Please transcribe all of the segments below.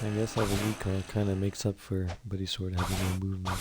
I guess having Econ kind of makes up for Buddy Sword having no movement.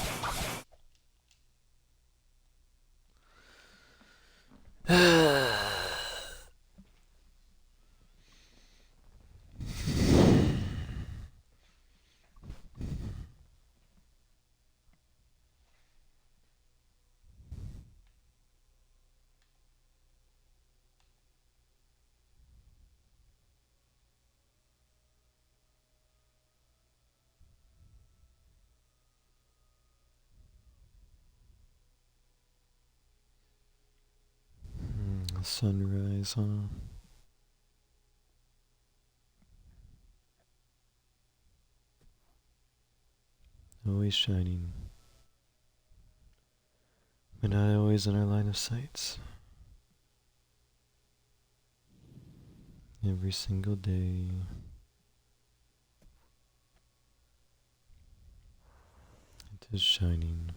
Sunrise, huh? Always shining. But not always in our line of sights. Every single day. It is shining.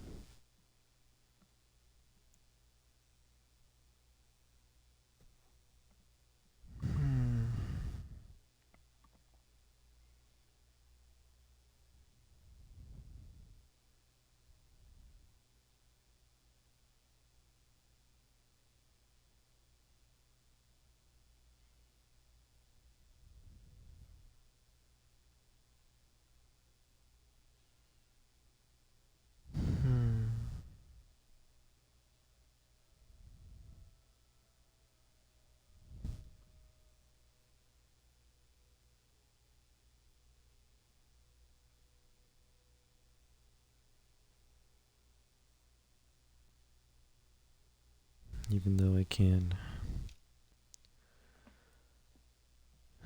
Even though I can.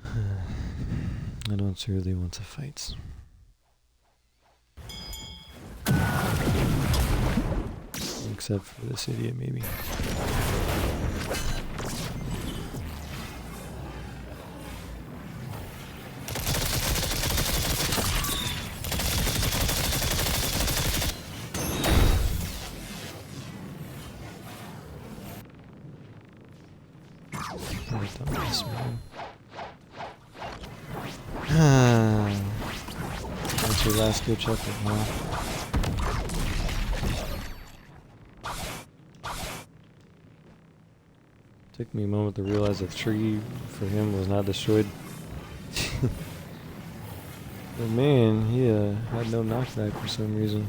I don't really want to fight. Except for this idiot, maybe. Dumbass, man. That's your last good chapter, huh? Took me a moment to realize the tree for him was not destroyed. But man, he had no knockback for some reason.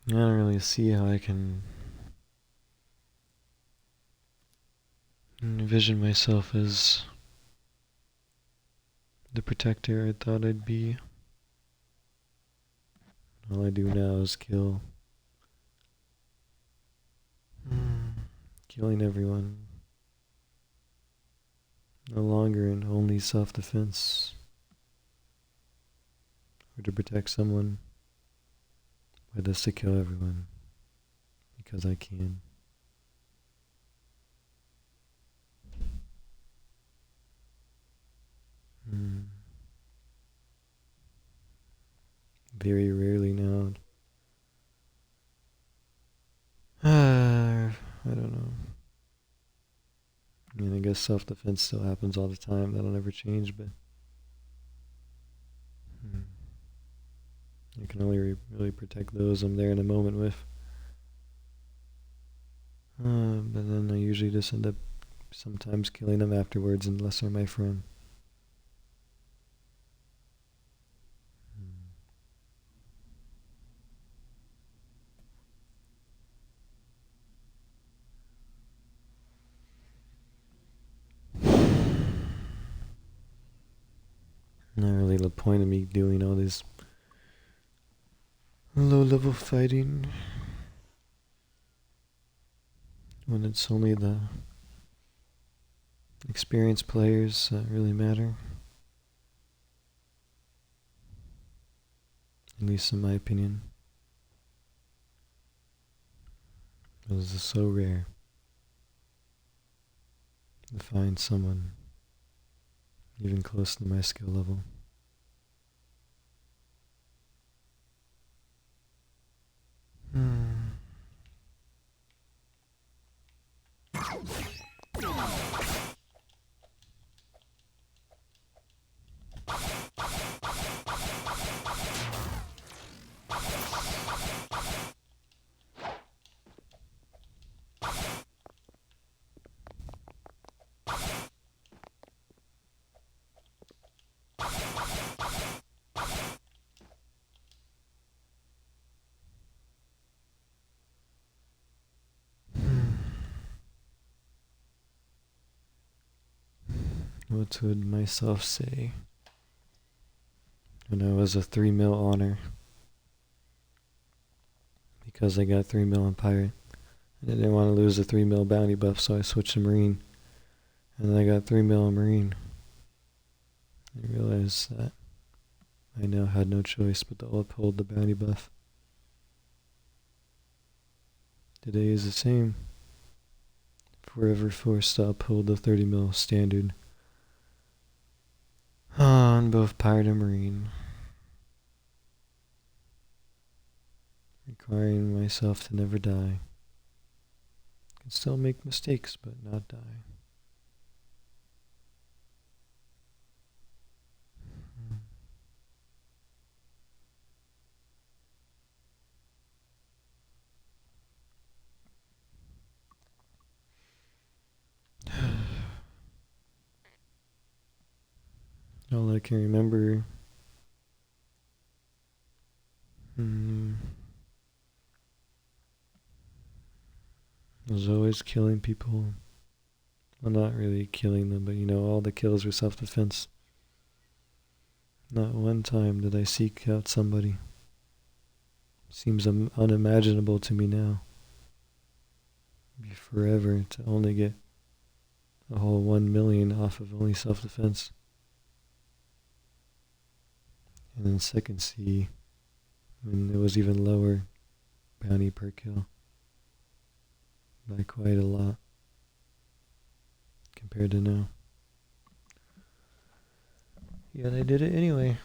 I don't really see how I can envision myself as the protector I thought I'd be. All I do now is kill. Killing everyone. No longer in only self-defense. Or to protect someone. But just to kill everyone. Because I can. Very rarely now guess self-defense still happens all the time. That'll never change, but I can only really protect those I'm there in a moment with. But then I usually just end up sometimes killing them afterwards unless they're my friend. Not really the point of me doing all this low-level fighting when it's only the experienced players that really matter. At least in my opinion. Because it's so rare to find someone even close to my skill level. What would myself say when I was a 3 mil honor? Because I got 3 mil on pirate. And I didn't want to lose the 3 mil bounty buff, so I switched to marine. And then I got 3 mil on marine. I realized that I now had no choice but to uphold the bounty buff. Today is the same. Forever forced to uphold the 30 mil standard on both pirate and marine, requiring myself to never die. Can still make mistakes, but not die. All I can remember was always killing people. Well, not really killing them, but all the kills were self-defense. Not one time did I seek out somebody. Seems unimaginable to me now. It'd be forever to only get a whole 1 million off of only self-defense. And then second C, when it was even lower bounty per kill. By quite a lot. Compared to now. Yet I did it anyway.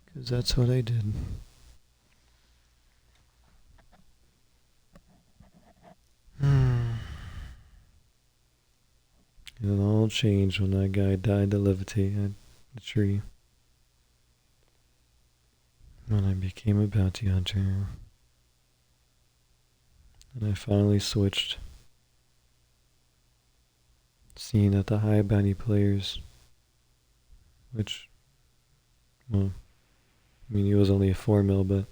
Because that's what I did. It all changed when that guy died to levitate at the tree. When I became a bounty hunter. And I finally switched. Seeing that the high bounty players, which, well, he was only a 4 mil, but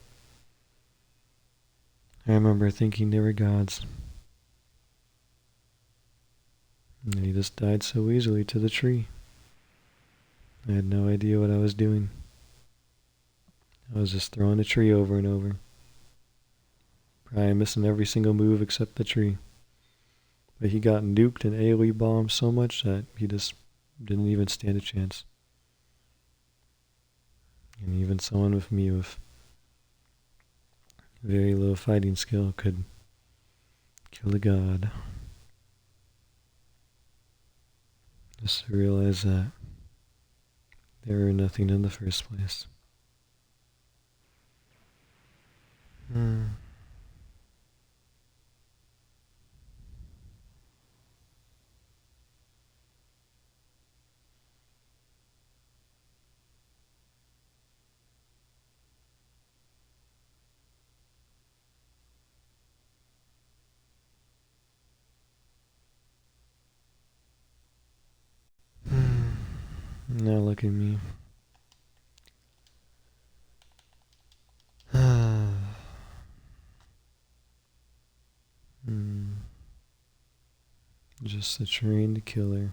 I remember thinking they were gods. And he just died so easily to the tree. I had no idea what I was doing. I was just throwing the tree over and over. Probably missing every single move except the tree. But he got nuked and AoE bombed so much that he just didn't even stand a chance. And even someone with me with very low fighting skill could kill a god. Just to realize that they were nothing in the first place. blocking me. Just a trained killer.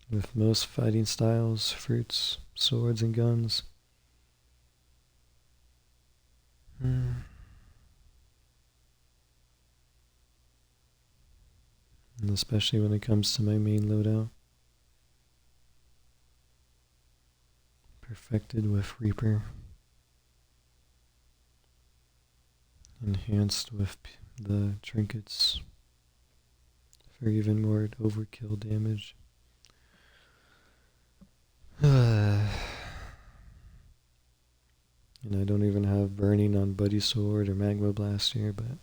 With most fighting styles, fruits, swords, and guns. And especially when it comes to my main loadout. Perfected with Reaper. Enhanced with the trinkets for even more overkill damage. And I don't even have burning on Buddy Sword or Magma Blast here, but it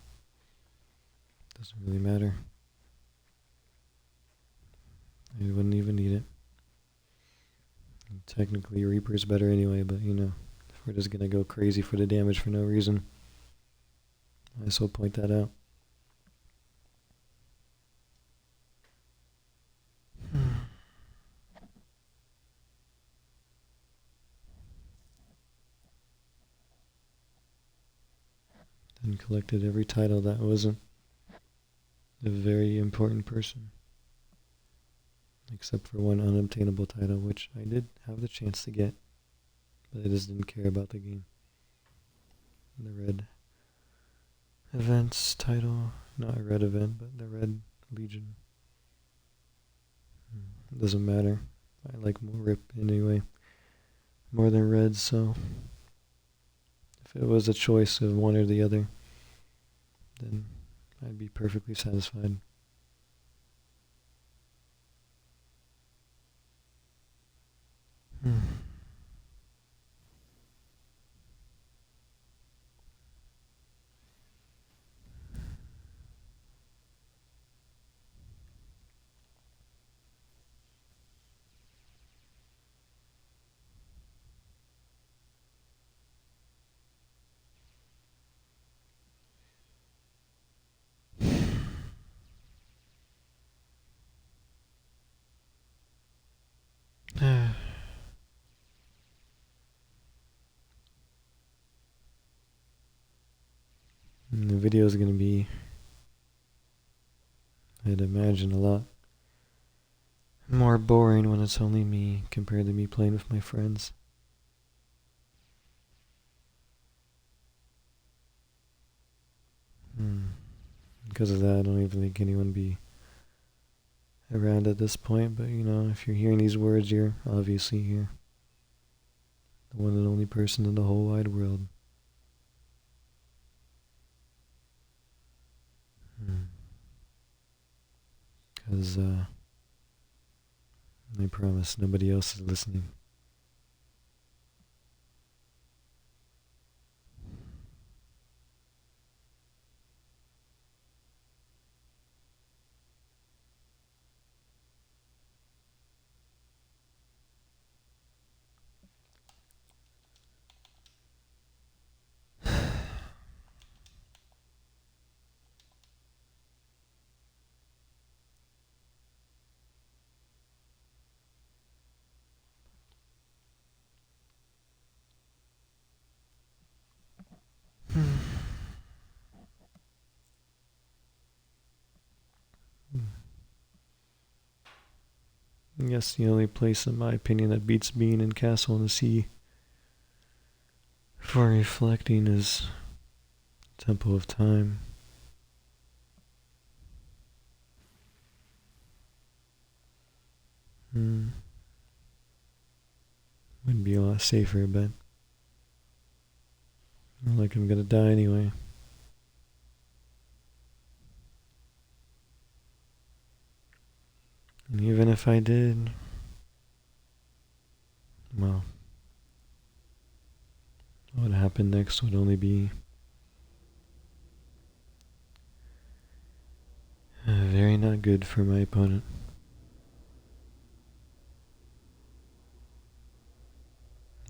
doesn't really matter. I wouldn't even need it. And technically Reaper's better anyway, but you know, if we're just gonna go crazy for the damage for no reason, I just will point that out. And collected every title that wasn't a very important person. Except for one unobtainable title, which I did have the chance to get, but I just didn't care about the game. The Red Events title, not a Red Event, but the Red Legion. It doesn't matter. I like more Rip anyway, more than Red, so if it was a choice of one or the other, then I'd be perfectly satisfied. And the video is going to be, I'd imagine, a lot more boring when it's only me compared to me playing with my friends. Because of that, I don't even think anyone would be around at this point, but you know, if you're hearing these words, you're obviously here. The one and only person in the whole wide world. Because I promise nobody else is listening. I guess the only place, in my opinion, that beats being in Castle in the Sea for reflecting is Temple of Time. Would be a lot safer, but not like I'm gonna die anyway. And even if I did, well, what would happen next would only be very not good for my opponent.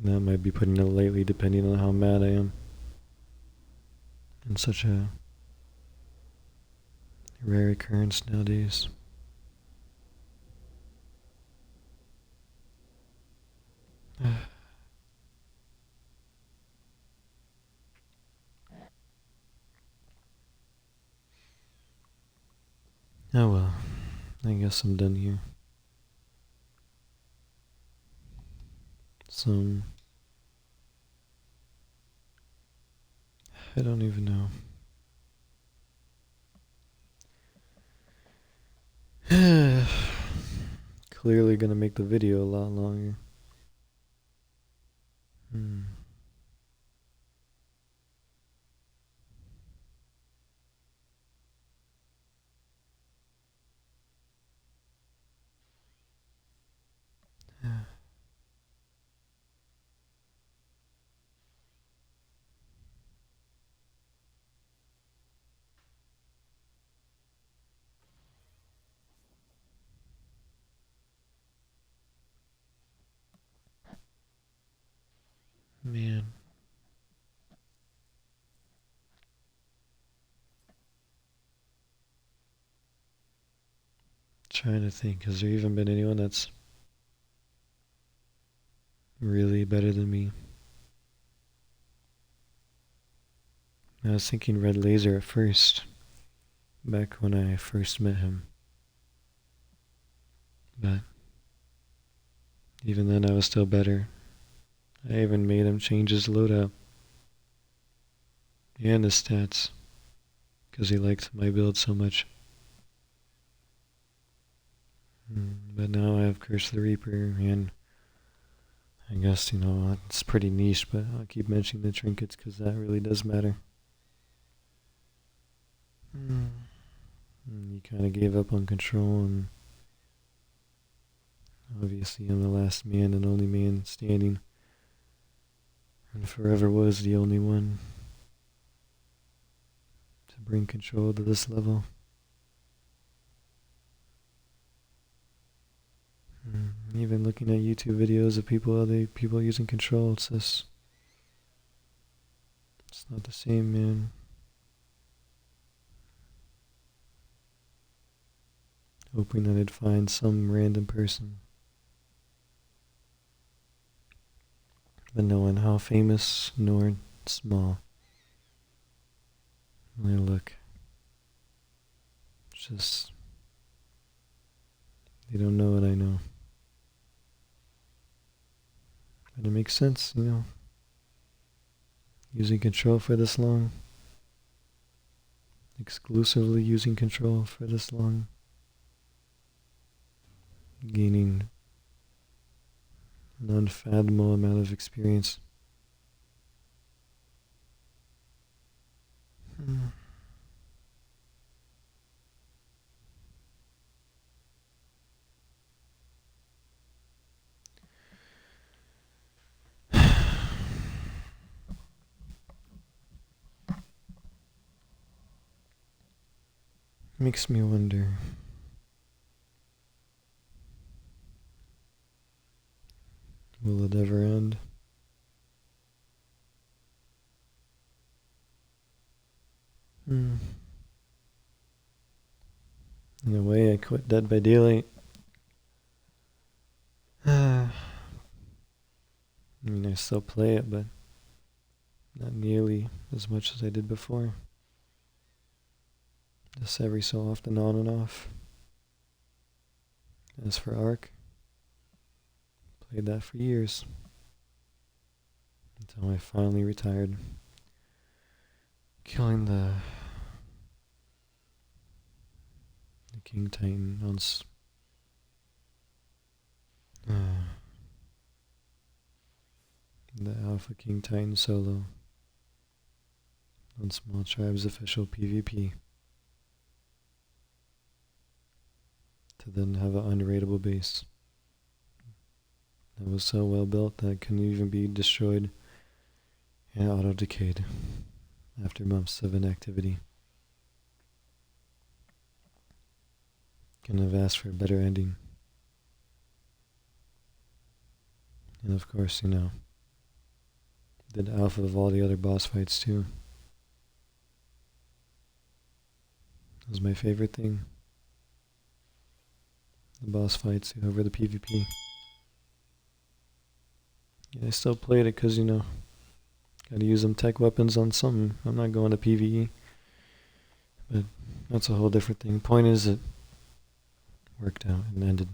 That might be putting it lightly, depending on how mad I am. And such a rare occurrence nowadays. Oh well, I guess I'm done here. So, I don't even know. Clearly gonna make the video a lot longer. Hmm. Man, trying to think, has there even been anyone that's really better than me? I was thinking Red Laser at first, back when I first met him. But even then I was still better. I even made him change his loadout and his stats, because he liked my build so much. But now I have Curse the Reaper, and I guess, it's pretty niche, but I'll keep mentioning the trinkets because that really does matter. He kind of gave up on control, and obviously I'm the last man and only man standing, and forever was the only one to bring control to this level. Even looking at YouTube videos of people using control, it's not the same, man. Hoping that I'd find some random person, but knowing how famous nor small I look, just they don't know what I know. But it makes sense, using control for this long, exclusively using control for this long, gaining an unfathomable amount of experience. Makes me wonder, will it ever end? In a way, I quit Dead by Daylight. I mean, I still play it, but not nearly as much as I did before. Just every so often, on and off. As for Ark, played that for years, until I finally retired. Killing the King Titan on the Alpha King Titan solo on Small Tribe's official PvP, to then have an unraidable base that was so well built that it couldn't even be destroyed and auto-decayed after months of inactivity. Couldn't have asked for a better ending. And of course, did alpha of all the other boss fights too. That was my favorite thing. The boss fights over the PvP. Yeah, I still played it because, gotta use them tech weapons on something. I'm not going to PvE, but that's a whole different thing. Point is, it worked out and ended.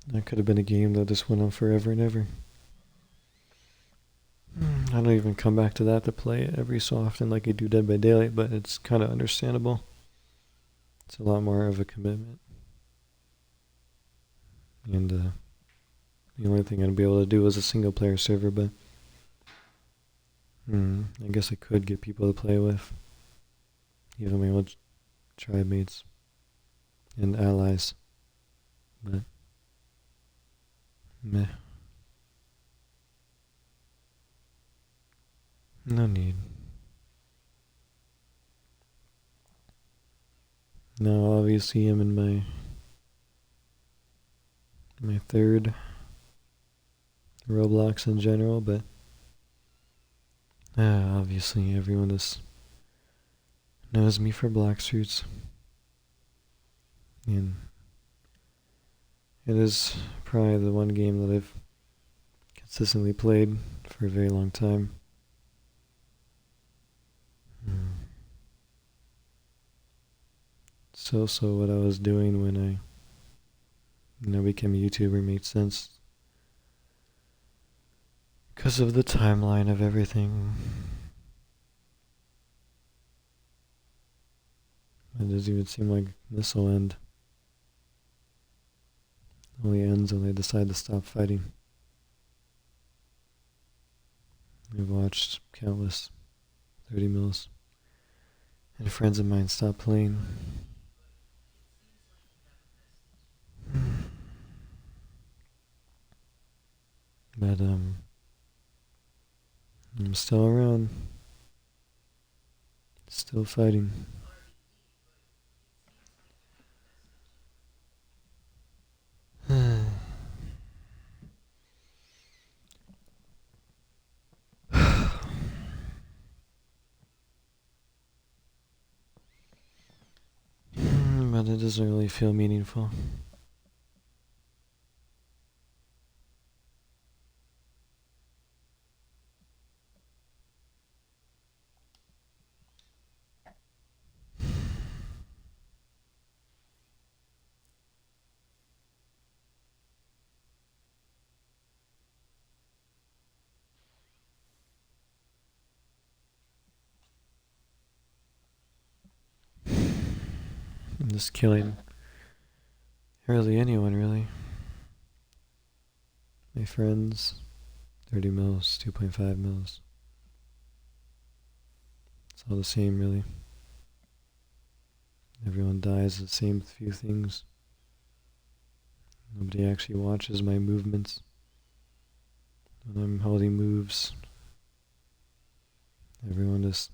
That could have been a game that just went on forever and ever. I don't even come back to that to play it every so often like I do Dead by Daylight, but it's kind of understandable. It's a lot more of a commitment. And the only thing I'd be able to do is a single player server, but I guess I could get people to play with. Even my old tribe mates and allies. But meh. No need. Now obviously I'm in my third Roblox in general, but obviously everyone just knows me for Black Suits. And it is probably the one game that I've consistently played for a very long time. So what I was doing when I became a YouTuber made sense. Because of the timeline of everything. It doesn't even seem like this will end. It only ends when they decide to stop fighting. I've watched countless 30 mils. And friends of mine stop playing. But I'm still around. Still fighting. But it doesn't really feel meaningful. I'm just killing hardly anyone, really. My friends, 30 mils, 2.5 mils. It's all the same, really. Everyone dies the same few things. Nobody actually watches my movements. When I'm holding moves, everyone just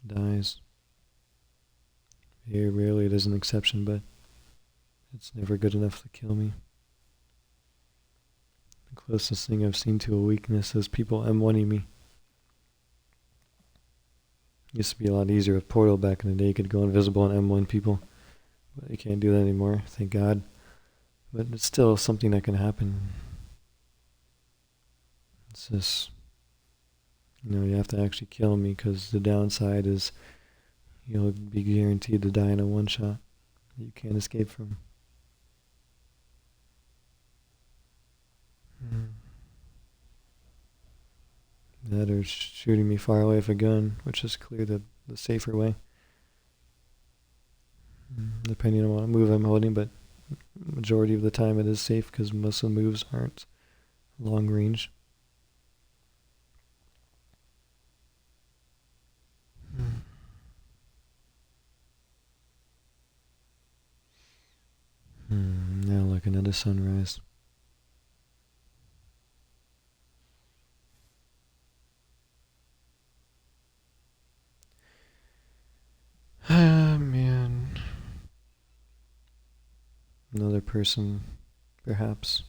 dies. Very rarely there's an exception, but it's never good enough to kill me. The closest thing I've seen to a weakness is people M1ing me. Used to be a lot easier with Portal back in the day. You could go invisible and M1 people. But you can't do that anymore, thank God. But it's still something that can happen. It's just, you have to actually kill me, because the downside is you'll be guaranteed to die in a one shot that you can't escape from. That or shooting me far away with a gun, which is clearly the safer way. Depending on what move I'm holding, but majority of the time it is safe because most of the moves aren't long range. Now look, another sunrise. Ah, man. Another person, perhaps.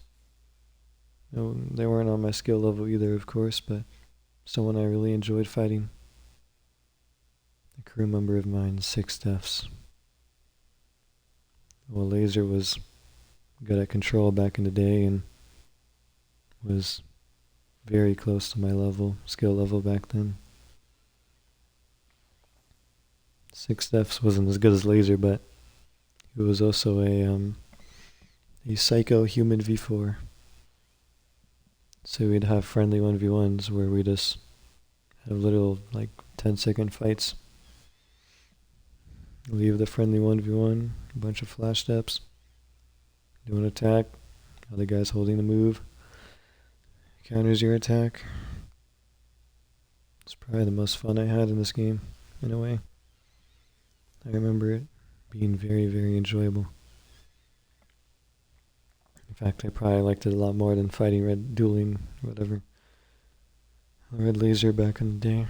No, they weren't on my skill level either, of course, but someone I really enjoyed fighting. A crew member of mine, 6 deaths. Well, Laser was good at control back in the day and was very close to my skill level back then. 6Fs wasn't as good as Laser, but he was also a psycho human V4. So we'd have friendly 1v1s where we just have little, like, 10-second fights. Leave the friendly 1v1, a bunch of flash steps, do an attack, other guy's holding the move, counters your attack. It's probably the most fun I had in this game, in a way. I remember it being very, very enjoyable. In fact, I probably liked it a lot more than fighting Red Dueling, whatever. Red Laser back in the day.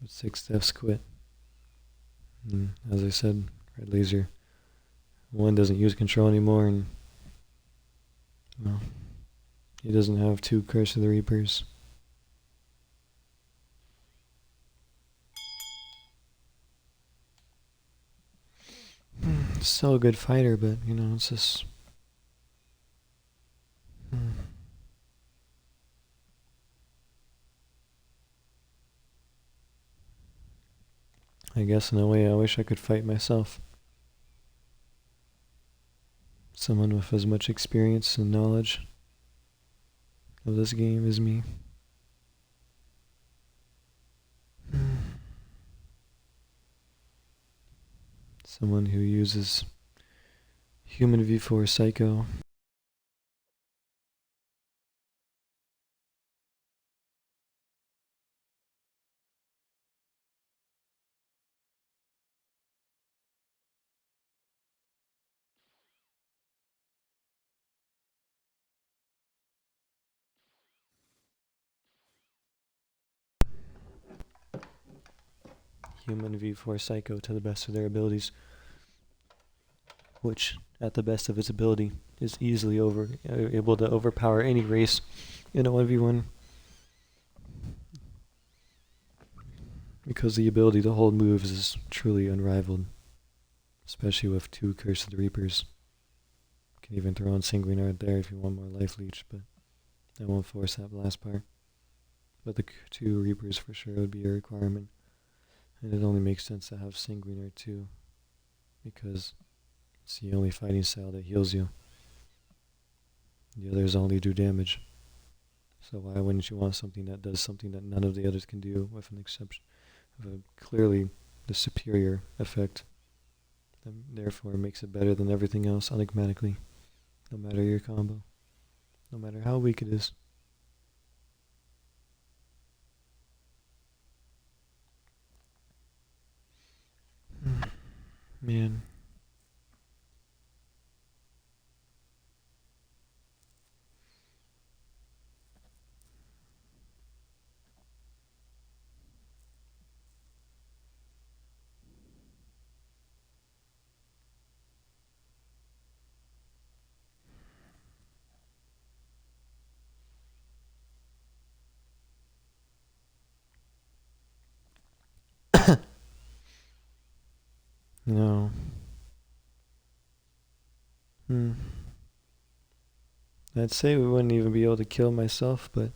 But 6Fs quit. And as I said, Red Laser 1 doesn't use control anymore, and well, he doesn't have 2 Curse of the Reapers. Still a good fighter, but you know, it's just I guess in a way I wish I could fight myself. Someone with as much experience and knowledge of this game as me. Someone who uses human V4 Psycho. Human V4 Psycho to the best of their abilities, which, at the best of its ability, is easily able to overpower any race in a 1v1. Because the ability to hold moves is truly unrivaled, especially with 2 Curse of the Reapers. You can even throw on Sanguinary there if you want more life leech, but I won't force that last part. But the 2 Reapers for sure would be a requirement. And it only makes sense to have Sanguinary too, because it's the only fighting style that heals you. The others only do damage. So why wouldn't you want something that does something that none of the others can do, with an exception of clearly the superior effect, that therefore makes it better than everything else automatically, no matter your combo, no matter how weak it is. Man. No. I'd say we wouldn't even be able to kill myself, but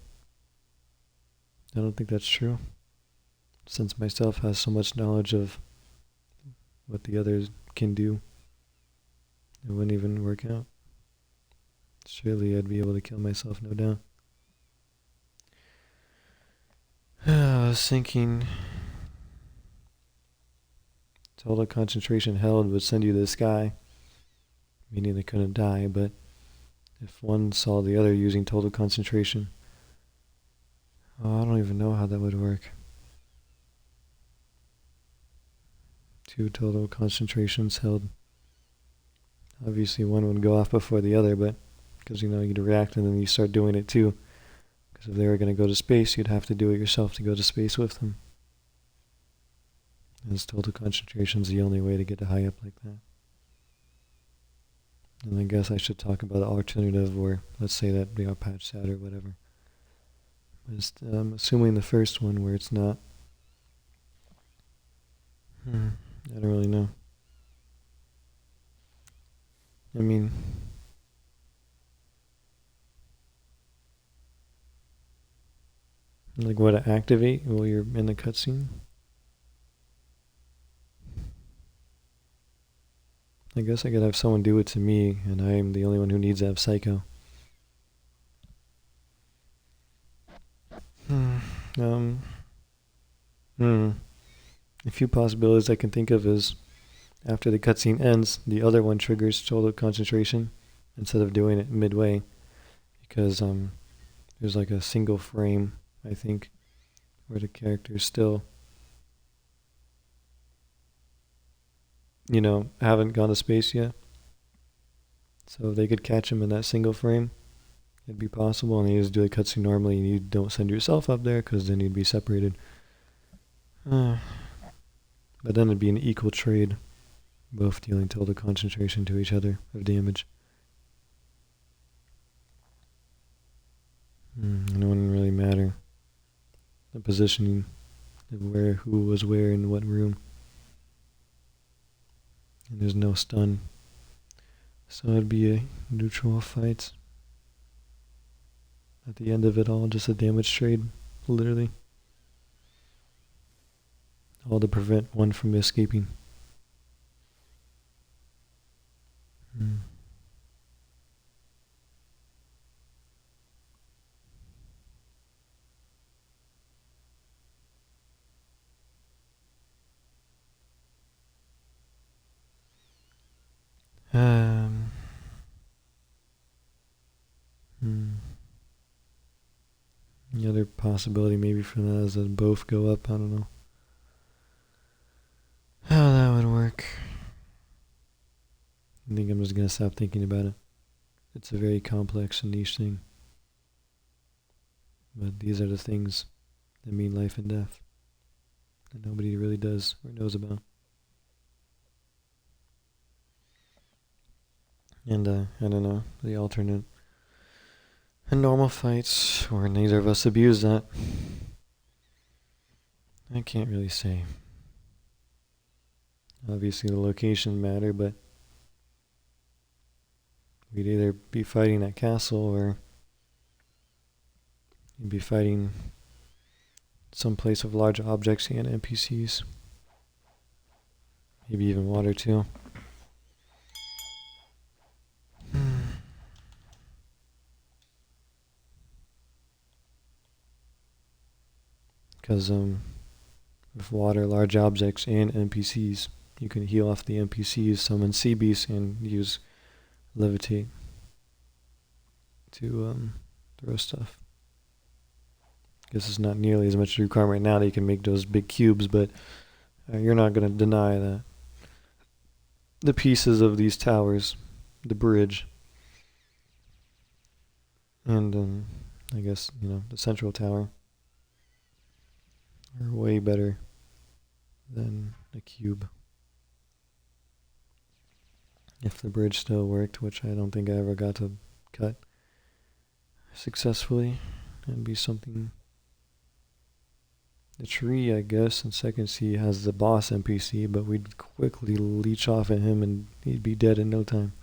I don't think that's true. Since myself has so much knowledge of what the others can do, it wouldn't even work out. Surely I'd be able to kill myself, no doubt. I was thinking total concentration held would send you to the sky, meaning they couldn't die, but if one saw the other using total concentration, I don't even know how that would work. 2 total concentrations held. Obviously one would go off before the other, but because you'd react and then you start doing it too. Because if they were going to go to space, you'd have to do it yourself to go to space with them. As total concentration is the only way to get high up like that. And I guess I should talk about the alternative where, let's say that they got patched out or whatever. I'm assuming the first one where it's not. I don't really know. I mean, Like what to activate while you're in the cutscene? I guess I could have someone do it to me, and I am the only one who needs to have Psycho. Um, hmm. A few possibilities I can think of is after the cutscene ends, the other one triggers total concentration instead of doing it midway, because there's like a single frame, I think, where the characters still, haven't gone to space yet. So if they could catch him in that single frame, it'd be possible, and you just do a cutscene normally, and you don't send yourself up there, because then you'd be separated. But then it'd be an equal trade, both dealing total concentration to each other of damage. And it wouldn't really matter the positioning of who was where in what room. And there's no stun. So it'd be a neutral fight. At the end of it all, just a damage trade, literally. All to prevent one from escaping. Um, The other possibility maybe for that is that both go up. I don't know how that would work. I think I'm just going to stop thinking about it. It's a very complex and niche thing. But these are the things that mean life and death that nobody really does or knows about. And I don't know, the alternate and normal fights, or neither of us abuse that. I can't really say. Obviously the location matter, but we'd either be fighting at castle or you'd be fighting some place with large objects and NPCs. Maybe even water too. Because with water, large objects, and NPCs, you can heal off the NPCs, summon sea beasts, and use levitate to throw stuff. Guess it's not nearly as much requirement right now that you can make those big cubes, but you're not going to deny that the pieces of these towers, the bridge, and I guess, the central tower are way better than a cube. If the bridge still worked, which I don't think I ever got to cut successfully, it'd be something. The tree, I guess, in Second Sea has the boss NPC, but we'd quickly leech off at him and he'd be dead in no time.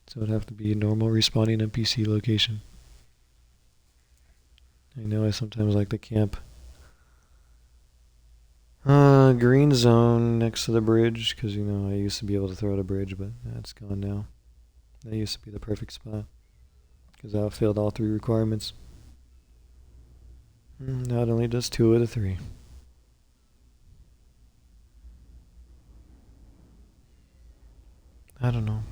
So it'd have to be a normal respawning NPC location. I know I sometimes like to camp green zone next to the bridge, because, I used to be able to throw at a bridge, but that's gone now. That used to be the perfect spot, because I failed all 3 requirements. Now it only does 2 of the 3. I don't know.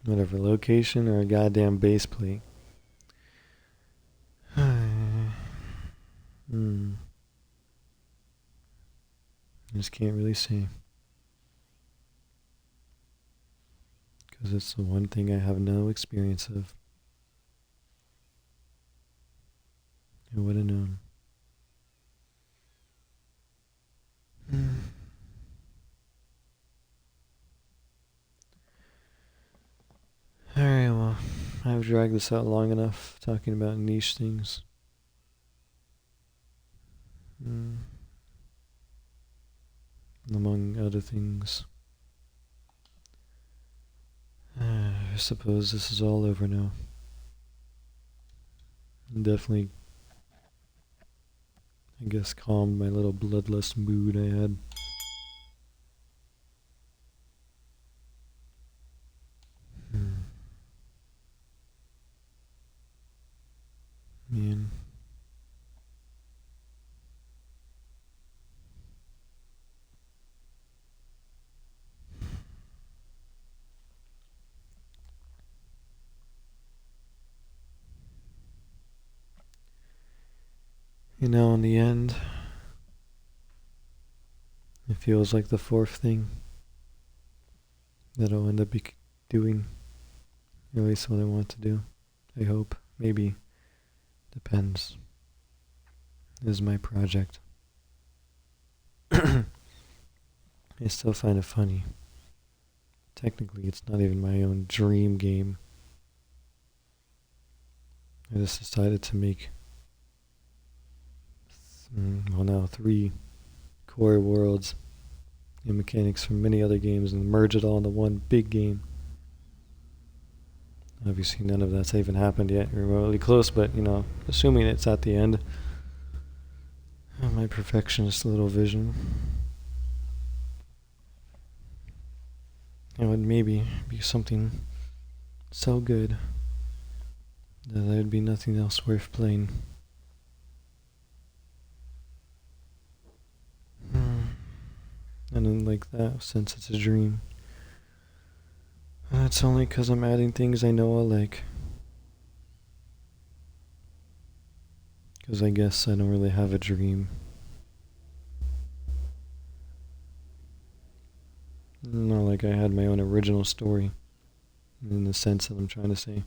Whatever, location or a goddamn base plate. Just can't really say. Because it's the one thing I have no experience of. Who would have known? Alright, well, I've dragged this out long enough talking about niche things. Among other things. I suppose this is all over now. Definitely, I guess, calmed my little bloodlust mood I had. Man. In the end, it feels like the fourth thing that I'll end up doing. At least what I want to do. I hope. Maybe. Depends. Is my project. I still find it funny. Technically, it's not even my own dream game. I just decided to make, 3 core worlds and mechanics from many other games and merge it all into one big game. Obviously, none of that's even happened yet, remotely close, but, assuming it's at the end. My perfectionist little vision. It would maybe be something so good that there'd be nothing else worth playing. And then like that, since it's a dream, it's only because I'm adding things I know I'll like. Because I guess I don't really have a dream. Not like I had my own original story, in the sense that I'm trying to say.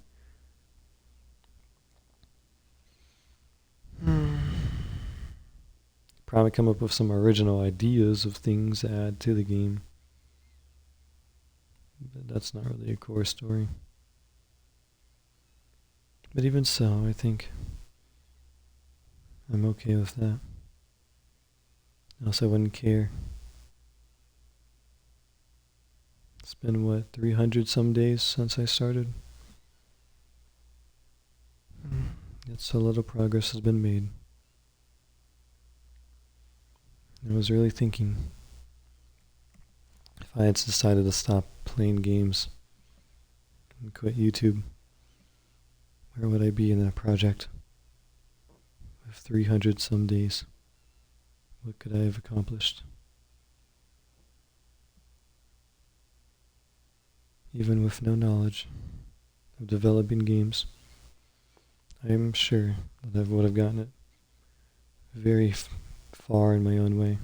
Probably come up with some original ideas of things to add to the game. But that's not really a core story. But even so, I think I'm okay with that. Else I wouldn't care. It's been, 300 some days since I started? Yet so little progress has been made. I was really thinking, if I had decided to stop playing games and quit YouTube, where would I be in that project? With 300 some days, what could I have accomplished? Even with no knowledge of developing games, I am sure that I would have gotten it very far in my own way.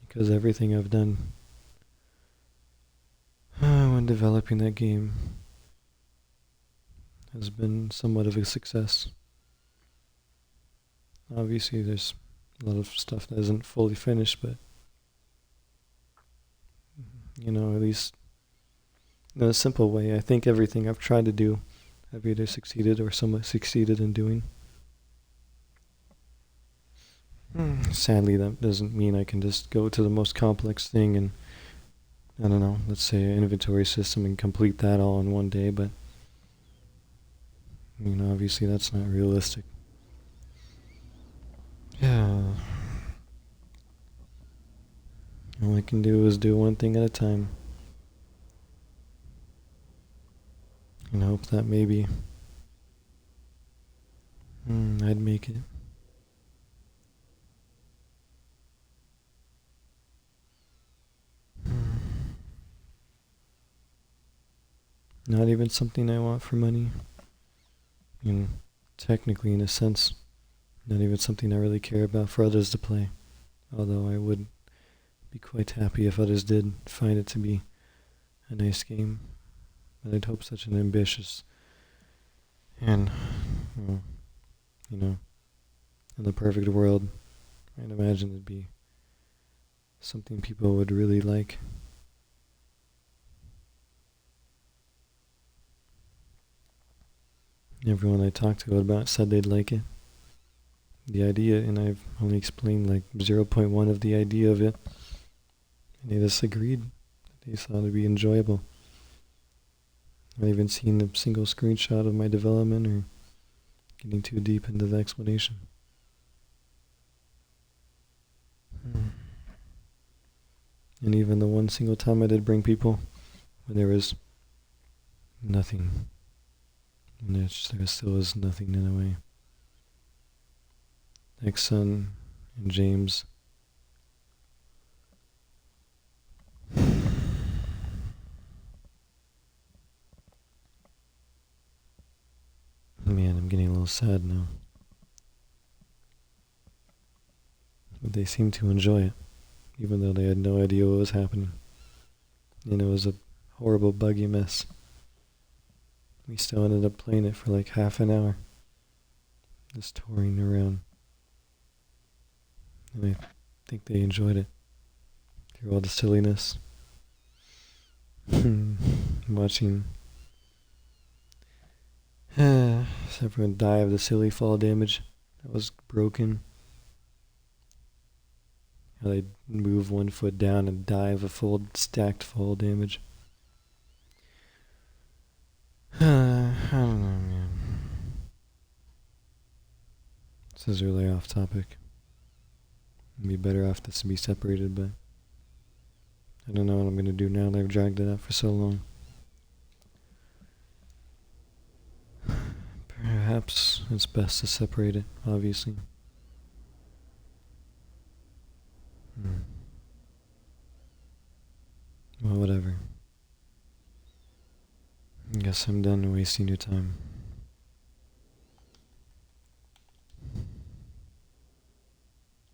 Because everything I've done when developing that game has been somewhat of a success. Obviously, there's a lot of stuff that isn't fully finished, but at least in a simple way, I think everything I've tried to do, I've either succeeded or somewhat succeeded in doing. Sadly, that doesn't mean I can just go to the most complex thing and, I don't know, let's say an inventory system and complete that all in one day, but, obviously that's not realistic. Yeah. All I can do is do one thing at a time. And hope that maybe I'd make it. Not even something I want for money. Technically, in a sense, not even something I really care about for others to play. Although I would be quite happy if others did find it to be a nice game. But I'd hope such an ambitious and, in the perfect world, I'd imagine it'd be something people would really like. Everyone I talked to about said they'd like it. The idea, and I've only explained like 0.1 of the idea of it. And they just agreed. They thought it'd be enjoyable. I haven't seen a single screenshot of my development or getting too deep into the explanation. And even the one single time I did bring people, when there was nothing, and there still was nothing in a way. Exxon and James. Man, I'm getting a little sad now. But they seemed to enjoy it, even though they had no idea what was happening. And it was a horrible, buggy mess. We still ended up playing it for like half an hour. Just touring around. And I think they enjoyed it. Through all the silliness. Watching everyone die of the silly fall damage that was broken. How they move one foot down and die of a full stacked fall damage. I don't know, man. This is really off topic. It'd be better off this to be separated, but I don't know what I'm gonna do now that I've dragged it out for so long. Perhaps it's best to separate it, obviously. Well, whatever. I guess I'm done wasting your time.